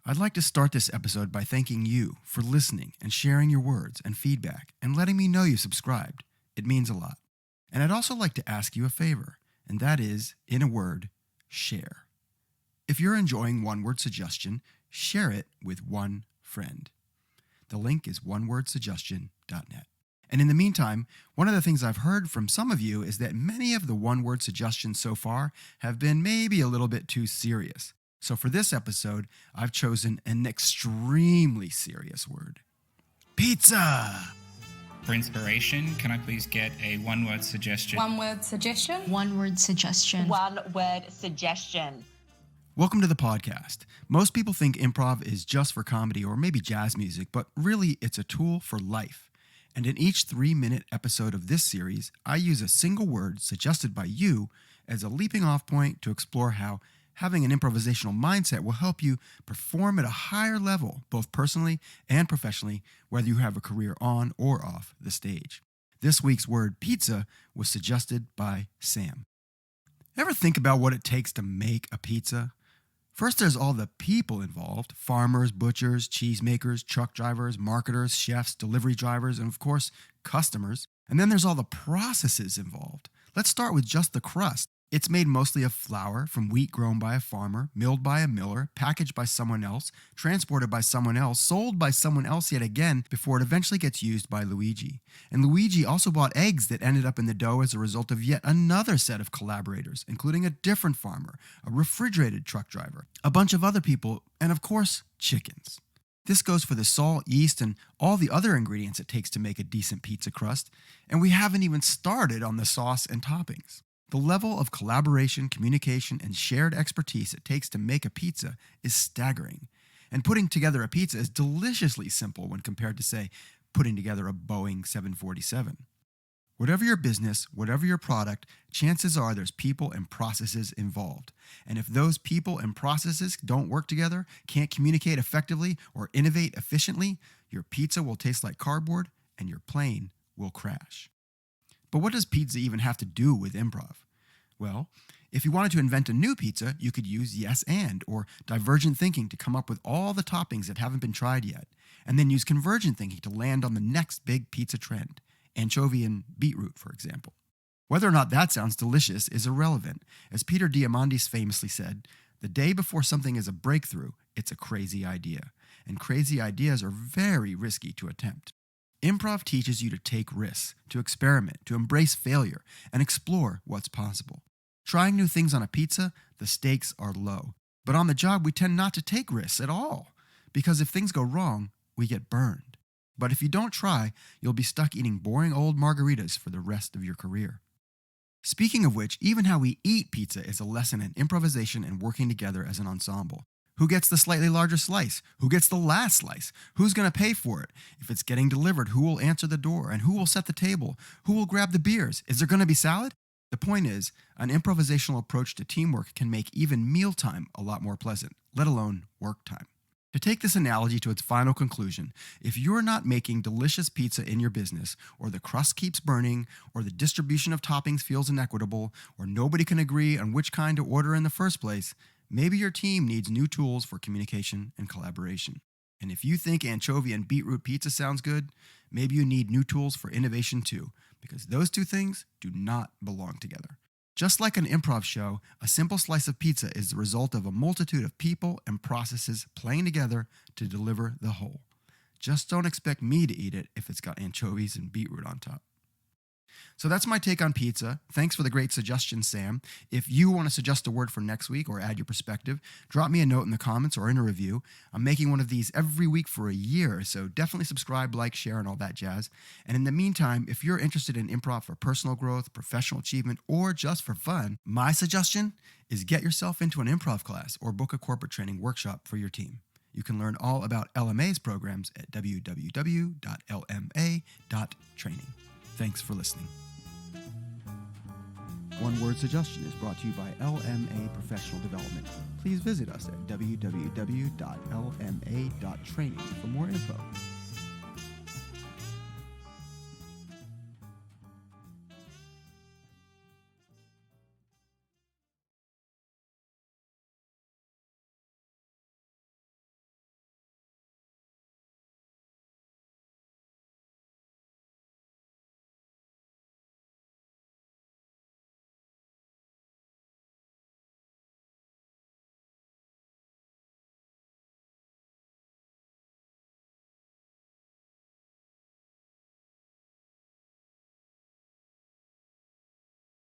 I'd like to start this episode by thanking you for listening and sharing your words and feedback and letting me know you subscribed. It means a lot. And I'd also like to ask you a favor, and that is, in a word, share. If you're enjoying One Word Suggestion, share it with one friend. The link is onewordsuggestion.net. And in the meantime, one of the things I've heard from some of you is that many of the one-word suggestions so far have been maybe a little bit too serious. So for this episode, I've chosen an extremely serious word. Pizza! For inspiration, can I please get a one-word suggestion? One word suggestion. One word suggestion. One word suggestion. Welcome to the podcast. Most people think improv is just for comedy or maybe jazz music, but really it's a tool for life. And in each 3-minute episode of this series, I use a single word suggested by you as a leaping off point to explore how having an improvisational mindset will help you perform at a higher level, both personally and professionally, whether you have a career on or off the stage. This week's word, pizza, was suggested by Sam. Ever think about what it takes to make a pizza? First, there's all the people involved: farmers, butchers, cheesemakers, truck drivers, marketers, chefs, delivery drivers, and of course, customers. And then there's all the processes involved. Let's start with just the crust. It's made mostly of flour from wheat grown by a farmer, milled by a miller, packaged by someone else, transported by someone else, sold by someone else yet again before it eventually gets used by Luigi. And Luigi also bought eggs that ended up in the dough as a result of yet another set of collaborators, including a different farmer, a refrigerated truck driver, a bunch of other people, and of course, chickens. This goes for the salt, yeast, and all the other ingredients it takes to make a decent pizza crust, and we haven't even started on the sauce and toppings. The level of collaboration, communication, and shared expertise it takes to make a pizza is staggering. And putting together a pizza is deliciously simple when compared to, say, putting together a Boeing 747. Whatever your business, whatever your product, chances are there's people and processes involved. And if those people and processes don't work together, can't communicate effectively, or innovate efficiently, your pizza will taste like cardboard and your plane will crash. But what does pizza even have to do with improv? Well, if you wanted to invent a new pizza, you could use yes and or divergent thinking to come up with all the toppings that haven't been tried yet, and then use convergent thinking to land on the next big pizza trend, anchovy and beetroot, for example. Whether or not that sounds delicious is irrelevant. As Peter Diamandis famously said, the day before something is a breakthrough, it's a crazy idea. And crazy ideas are very risky to attempt. Improv teaches you to take risks, to experiment, to embrace failure, and explore what's possible. Trying new things on a pizza, the stakes are low. But on the job, we tend not to take risks at all, because if things go wrong, we get burned. But if you don't try, you'll be stuck eating boring old margaritas for the rest of your career. Speaking of which, even how we eat pizza is a lesson in improvisation and working together as an ensemble. Who gets the slightly larger slice? Who gets the last slice? Who's going to pay for it? If it's getting delivered, who will answer the door? And who will set the table? Who will grab the beers? Is there going to be salad? The point is, an improvisational approach to teamwork can make even mealtime a lot more pleasant, let alone work time. To take this analogy to its final conclusion, if you're not making delicious pizza in your business, or the crust keeps burning, or the distribution of toppings feels inequitable, or nobody can agree on which kind to order in the first place, maybe your team needs new tools for communication and collaboration. And if you think anchovy and beetroot pizza sounds good, maybe you need new tools for innovation too, because those two things do not belong together. Just like an improv show, a simple slice of pizza is the result of a multitude of people and processes playing together to deliver the whole. Just don't expect me to eat it if it's got anchovies and beetroot on top. So that's my take on pizza. Thanks for the great suggestion, Sam. If you want to suggest a word for next week or add your perspective, drop me a note in the comments or in a review. I'm making one of these every week for a year, so definitely subscribe, like, share, and all that jazz. And in the meantime, if you're interested in improv for personal growth, professional achievement, or just for fun, my suggestion is get yourself into an improv class or book a corporate training workshop for your team. You can learn all about LMA's programs at www.lma.training. Thanks for listening. One Word Suggestion is brought to you by LMA Professional Development. Please visit us at www.lma.training for more info.